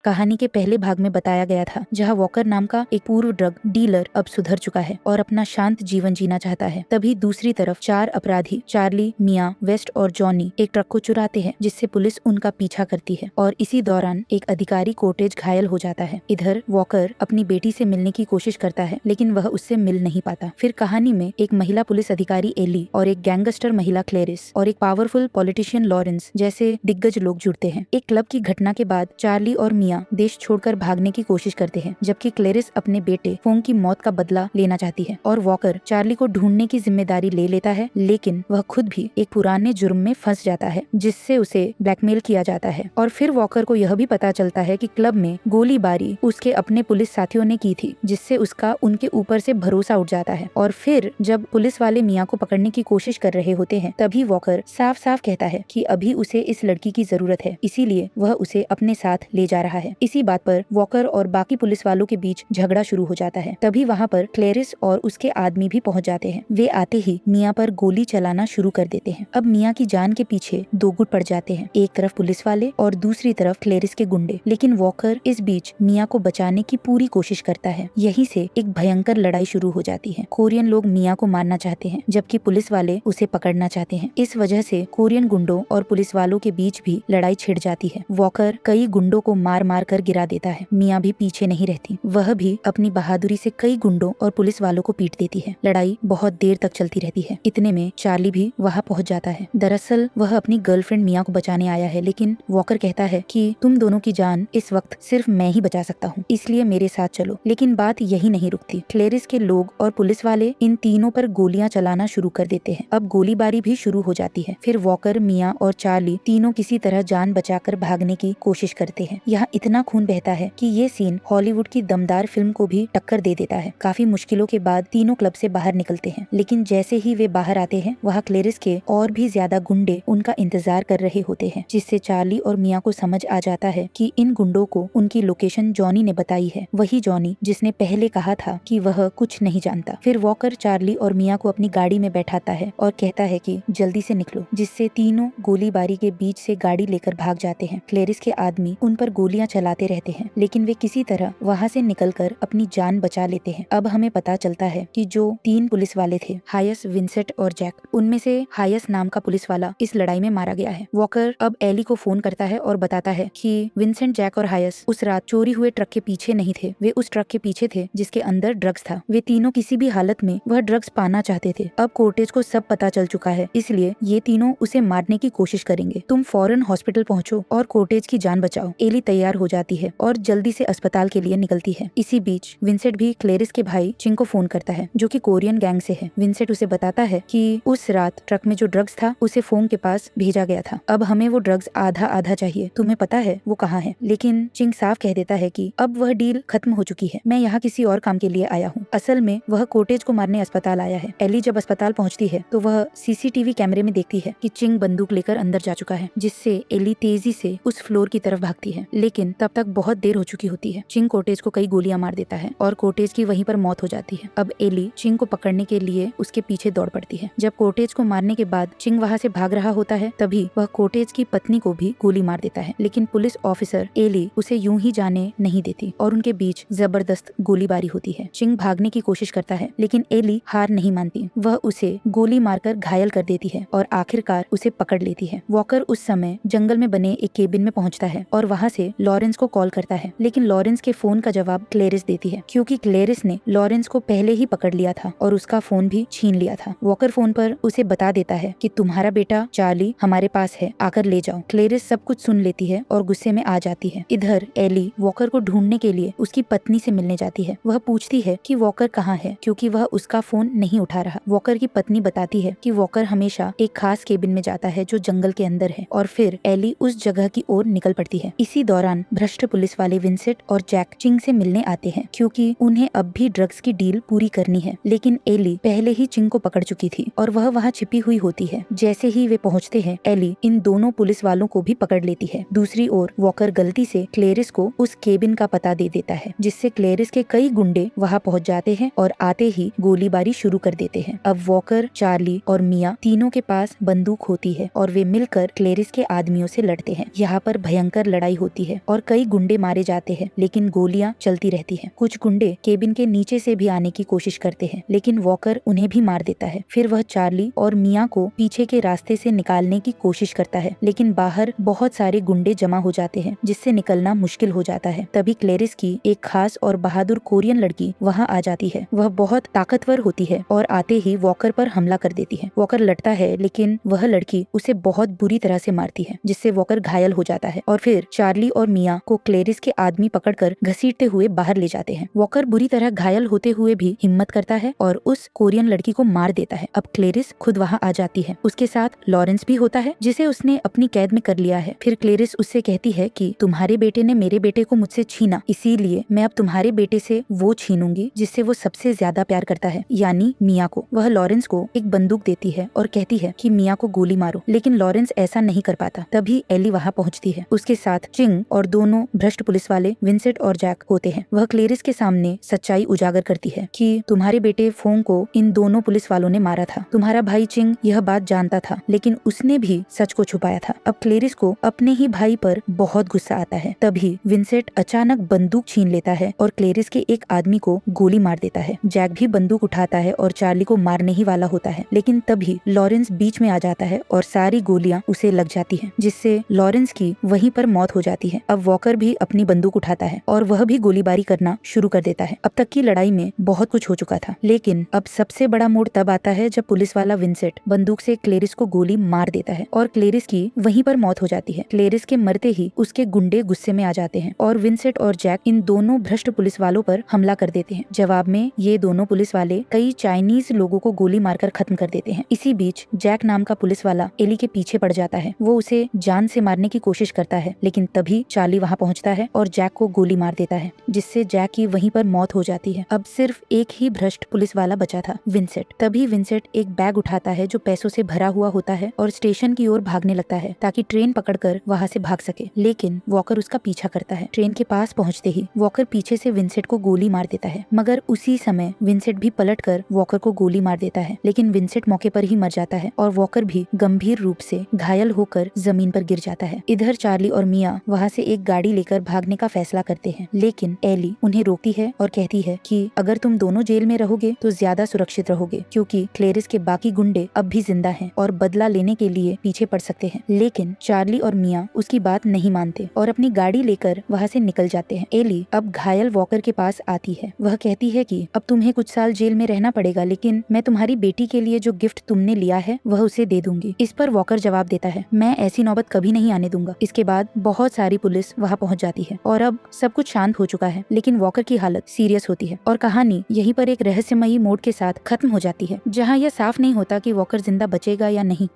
कहानी के पहले भाग में बताया गया था, जहां वॉकर नाम का एक पूर्व ड्रग डीलर अब सुधर चुका है और अपना शांत जीवन जीना चाहता है। तभी दूसरी तरफ 4 अपराधी चार्ली, मिया, वेस्ट और जॉनी एक ट्रक को चुराते हैं, जिससे पुलिस उनका पीछा करती है और इसी दौरान एक अधिकारी कोटेज घायल हो जाता है। इधर वॉकर अपनी बेटी से मिलने की कोशिश करता है, लेकिन वह उससे मिल नहीं पाता। फिर कहानी में एक महिला पुलिस अधिकारी एली और एक गैंगस्टर महिला क्लेरिस और एक पावरफुल पॉलिटिशियन लॉरेंस जैसे दिग्गज लोग जुड़ते हैं। एक क्लब की घटना के बाद चार्ली और मिया देश छोड़कर भागने की कोशिश करते हैं, जबकि क्लेरिस अपने बेटे फोंग की मौत का बदला लेना चाहती है और वॉकर चार्ली को ढूंढने की जिम्मेदारी ले लेता है, लेकिन वह खुद भी एक पुराने जुर्म में फंस जाता है, जिससे उसे ब्लैकमेल किया जाता है। और फिर वॉकर को यह भी पता चलता है कि क्लब में गोलीबारी उसके अपने पुलिस साथियों ने की थी, जिससे उसका उनके ऊपर से भरोसा उठ जाता है। और फिर जब पुलिस वाले मिया को पकड़ने की कोशिश कर रहे होते हैं, तभी वॉकर साफ साफ कहता है कि अभी उसे इस लड़की की जरूरत है, इसीलिए वह उसे अपने साथ ले जा रहा है। इसी बात पर वॉकर और बाकी पुलिस वालों के बीच झगड़ा शुरू हो जाता है। तभी वहाँ पर क्लेरिस और उसके आदमी भी पहुँच जाते हैं। वे आते ही मिया पर गोली चलाना शुरू कर देते हैं। अब मिया की जान के पीछे दो गुट पड़ जाते हैं, एक तरफ पुलिस वाले और दूसरी तरफ क्लेरिस के गुंडे। लेकिन वॉकर इस बीच मिया को बचाने की पूरी कोशिश करता है। यहीं से एक भयंकर लड़ाई शुरू हो जाती है। कोरियन लोग मिया को मारना चाहते हैं, जबकि पुलिस वाले उसे पकड़ना चाहते हैं। इस वजह से कोरियन गुंडों और पुलिस वालों के बीच भी लड़ाई छिड़ जाती है। वॉकर कई गुंडों को मार मार कर गिरा देता है। मिया भी पीछे नहीं रहती, वह भी अपनी बहादुरी से कई गुंडों और पुलिस वालों को पीट देती है। लड़ाई बहुत देर तक चलती रहती है। इतने में चार्ली भी वहाँ पहुँच जाता है। दरअसल वह अपनी गर्लफ्रेंड मिया को बचाने आया है, लेकिन वॉकर कहता है कि तुम दोनों की जान इस वक्त सिर्फ मैं ही बचा सकता हूँ, इसलिए मेरे साथ चलो। लेकिन बात यही नहीं रुकती। क्लेरिस के लोग और पुलिस वाले इन तीनों पर गोलियां चलाना शुरू कर देते हैं। अब गोलीबारी भी शुरू हो जाती है। फिर वॉकर, मिया और चार्ली तीनों किसी तरह जान बचाकर भागने की कोशिश करते हैं। यहाँ इतना खून बहता है कि ये सीन हॉलीवुड की दमदार फिल्म को भी टक्कर दे देता है। काफी मुश्किलों के बाद तीनों क्लब से बाहर निकलते हैं, लेकिन जैसे ही वे बाहर आते हैं, वहाँ क्लेरिस के और भी ज्यादा गुंडे उनका इंतजार कर रहे होते हैं, जिससे चार्ली और मिया को समझ आ जाता है कि इन गुंडों को उनकी लोकेशन जॉनी ने बताई है, वही जॉनी जिसने पहले कहा था कि वह कुछ नहीं जानता। फिर वॉकर चार्ली और मिया को अपनी गाड़ी में बैठाता है और कहता है कि जल्दी से निकलो, जिससे तीनों गोलीबारी के बीच से गाड़ी लेकर भाग जाते हैं। क्लेरिस के आदमी उन पर गोलियां चलाते रहते हैं, लेकिन वे किसी तरह वहाँ से निकलकर अपनी जान बचा लेते हैं। अब हमें पता चलता है कि जो 3 पुलिस वाले थे, हायस, विंसेंट और जैक, उनमें से हायस नाम का पुलिस वाला इस लड़ाई में मारा गया है। वॉकर अब एली को फोन करता है और बताता है कि विंसेंट, जैक और हायस उस रात चोरी हुए ट्रक के पीछे नहीं थे, वे उस ट्रक के पीछे थे जिसके अंदर ड्रग्स था। वे तीनों किसी भी हालत में वह ड्रग्स पाना चाहते थे। अब कोर्टेज को सब पता चल चुका है, इसलिए ये तीनों उसे मारने की कोशिश करेंगे। तुम फौरन हॉस्पिटल पहुंचो और कोर्टेज की जान बचाओ। एली तैयार हो जाती है और जल्दी से अस्पताल के लिए निकलती है। इसी बीच विंसेंट भी क्लेरिस के भाई चिंग को फोन करता है, जो कि कोरियन गैंग से है। विंसेंट उसे बताता है कि उस रात ट्रक में जो ड्रग्स था उसे फोंग के पास भेजा गया था। अब हमें वो ड्रग्स आधा आधा चाहिए, तुम्हें पता है वो कहाँ है? लेकिन चिंग साफ कह देता है कि अब वह डील खत्म हो चुकी है, मैं यहाँ किसी और काम के लिए आया हूँ। असल में वह कोर्टेज को मारने अस्पताल आया है। एली जब अस्पताल पहुँचती है तो वह सीसीटीवी कैमरे में देखती है कि चिंग बंदूक लेकर अंदर जा चुका है, जिससे एली तेजी से उस फ्लोर की तरफ भागती है। लेकिन तब तक बहुत देर हो चुकी होती है। चिंग कोर्टेज को कई गोलियां मार देता है और कोर्टेज की वहीं पर मौत हो जाती है। अब एली चिंग को पकड़ने के लिए उसके पीछे दौड़ पड़ती है। जब कोर्टेज को मारने के बाद चिंग वहाँ से भाग रहा होता है, तभी वह कोर्टेज की पत्नी को भी गोली मार देता है। लेकिन पुलिस ऑफिसर एली उसे यूं ही जाने नहीं देती और उनके बीच जबरदस्त गोलीबारी होती है। चिंग भागने की कोशिश करता है, लेकिन एली हार नहीं मानती। वह उसे गोली मारकर घायल कर देती है और आखिरकार उसे पकड़ लेती है। वॉकर उस समय जंगल में बने एक केबिन में पहुंचता है और वहाँ से लॉरेंस को कॉल करता है, लेकिन लॉरेंस के फोन का जवाब क्लेरिस देती है, क्योंकि क्लेरिस ने लॉरेंस को पहले ही पकड़ लिया था और उसका फोन भी छीन लिया था। वॉकर फोन पर उसे बता देता है कि तुम्हारा बेटा चार्ली हमारे पास है, आकर ले जाओ। क्लेरिस सब कुछ सुन लेती है और गुस्से में आ जाती है। इधर एली वॉकर को ढूंढने के लिए उसकी पत्नी से मिलने जाती है। वह पूछती है कि वॉकर कहाँ है, क्योंकि वह उसका फोन नहीं उठा रहा। वॉकर की पत्नी बताती है कि वॉकर हमेशा एक खास केबिन में जाता है जो जंगल के अंदर है, और फिर एली उस जगह की ओर निकल पड़ती है। इसी दौरान भ्रष्ट पुलिस वाले विंसेंट और जैक चिंग से मिलने आते हैं, क्योंकि उन्हें अब भी ड्रग्स की डील पूरी करनी है। लेकिन एली पहले ही चिंग को पकड़ चुकी थी और वह वहाँ छिपी हुई होती है। जैसे ही वे पहुँचते हैं, एली इन दोनों पुलिस वालों को भी पकड़ लेती है। दूसरी ओर वॉकर गलती से क्लेरिस को उस केबिन का पता दे देता है, जिससे क्लेरिस के कई गुंडे वहाँ पहुँच जाते हैं और आते ही गोलीबारी शुरू कर देते हैं। अब वॉकर, चार्ली और मिया तीनों के पास बंदूक होती है और वे मिलकर क्लेरिस के आदमियों से लड़ते हैं। यहाँ पर भयंकर लड़ाई होती है और कई गुंडे मारे जाते हैं, लेकिन गोलियां चलती रहती हैं। कुछ गुंडे केबिन के नीचे से भी आने की कोशिश करते हैं, लेकिन वॉकर उन्हें भी मार देता है। फिर वह चार्ली और मिया को पीछे के रास्ते से निकालने की कोशिश करता है, लेकिन बाहर बहुत सारे गुंडे जमा हो जाते हैं, जिससे निकलना मुश्किल हो जाता है। तभी क्लेरिस की एक खास और बहादुर कोरियन लड़की वहाँ आ जाती है। वह बहुत ताकतवर होती है और आते ही वॉकर पर हमला कर देती है। वॉकर लड़ता है, लेकिन वह लड़की उसे बहुत बुरी तरह से मारती है, जिससे वॉकर घायल हो जाता है। और फिर चार्ली और मिया को क्लेरिस के आदमी पकड़कर घसीटते हुए बाहर ले जाते हैं। वॉकर बुरी तरह घायल होते हुए भी हिम्मत करता है और उस कोरियन लड़की को मार देता है। अब क्लेरिस खुद वहाँ आ जाती है। उसके साथ लॉरेंस भी होता है, जिसे उसने अपनी कैद में कर लिया है। फिर क्लेरिस उससे कहती है कि तुम्हारे बेटे ने मेरे बेटे को मुझसे छीना, इसीलिए मैं अब तुम्हारे बेटे से वो छीनूंगी जिससे वो सबसे ज्यादा प्यार करता है, यानी मिया को। वह लॉरेंस को एक बंदूक देती है और कहती है कि मिया को गोली मारो, लेकिन लॉरेंस ऐसा नहीं कर पाता। तभी एली वहाँ पहुँचती है। उसके साथ चिंग और दोनों भ्रष्ट पुलिस वाले विंसेंट और जैक होते हैं। वह क्लेरिस के सामने सच्चाई उजागर करती है कि तुम्हारे बेटे फोंग को इन दोनों पुलिस वालों ने मारा था। तुम्हारा भाई चिंग यह बात जानता था, लेकिन उसने भी सच को छुपाया था। अब क्लेरिस को अपने ही भाई पर बहुत गुस्सा आता है। तभी विंसेंट अचानक बंदूक छीन लेता है और क्लेरिस के एक आदमी को गोली मार देता है। जैक भी बंदूक उठाता है और चार्ली को मारने ही वाला होता है, लेकिन तभी लॉरेंस बीच में आ जाता है और सारी गोलियां उसे लग जाती हैं, जिससे लॉरेंस की वहीं पर मौत हो जाती है। अब वॉकर भी अपनी बंदूक उठाता है और वह भी गोलीबारी करना शुरू कर देता है। अब तक की लड़ाई में बहुत कुछ हो चुका था, लेकिन अब सबसे बड़ा मोड़ तब आता है जब पुलिस वाला विंसेंट बंदूक से क्लेरिस को गोली मार देता है और क्लेरिस की वहीं पर मौत हो जाती है। क्लेरिस के मरते ही उसके गुंडे गुस्से में आ जाते हैं और विंसेंट और जैक इन दोनों भ्रष्ट पुलिस वालों पर हमला कर देते हैं। जवाब में ये दोनों पुलिस वाले कई चाइनीज लोगों को गोली मारकर खत्म कर देते हैं। इसी बीच जैक नाम का पुलिस वाला एली के पीछे पड़ जाता है। वो उसे जान से मारने की कोशिश करता है, लेकिन तभी चार्ली वहाँ पहुँचता है और जैक को गोली मार देता है, जिससे जैक की वहीं पर मौत हो जाती है। अब सिर्फ एक ही भ्रष्ट पुलिस वाला बचा था, विंसेंट। तभी विंसेंट एक बैग उठाता है जो पैसों से भरा हुआ होता है और स्टेशन की ओर भागने लगता है ताकि ट्रेन पकड़कर वहाँ से भाग सके, लेकिन वॉकर उसका पीछा करता है। ट्रेन के पास पहुँचते ही वॉकर पीछे से विंसेंट को गोली मार देता है, मगर उसी समय विंसेंट भी पलटकर वॉकर को गोली मार देता है, लेकिन विंसेंट मौके पर ही मर जाता है और वॉकर भी गंभीर रूप से घायल होकर जमीन पर गिर जाता है। इधर चार्ली और मिया वहाँ से एक गाड़ी लेकर भागने का फैसला करते हैं, लेकिन एली उन्हें रोकती है और कहती है कि अगर तुम दोनों जेल में रहोगे तो ज्यादा सुरक्षित रहोगे, क्योंकि क्लेरिस के बाकी गुंडे अब भी जिंदा हैं और बदला लेने के लिए पीछे पड़ सकते हैं। लेकिन चार्ली और मिया उसकी बात नहीं मानते और अपनी गाड़ी लेकर वहाँ से निकल जाते हैं। एली अब घायल वॉकर के पास आती है। वह कहती है कि अब तुम्हें कुछ साल जेल में रहना पड़ेगा, लेकिन मैं तुम्हारी बेटी के लिए जो गिफ्ट तुमने लिया है वह उसे दे दूंगी। इस पर वॉकर जवाब देता है, मैं ऐसी नौबत कभी नहीं आने दूंगा। इसके बाद बहुत सारी पुलिस वहाँ पहुँच जाती है और अब सब कुछ शांत हो चुका है, लेकिन वॉकर की हालत सीरियस होती है और कहानी यहीं पर एक रहस्यमयी मोड़ के साथ खत्म हो जाती है, जहाँ यह साफ नहीं होता कि वॉकर जिंदा बचेगा या नहीं।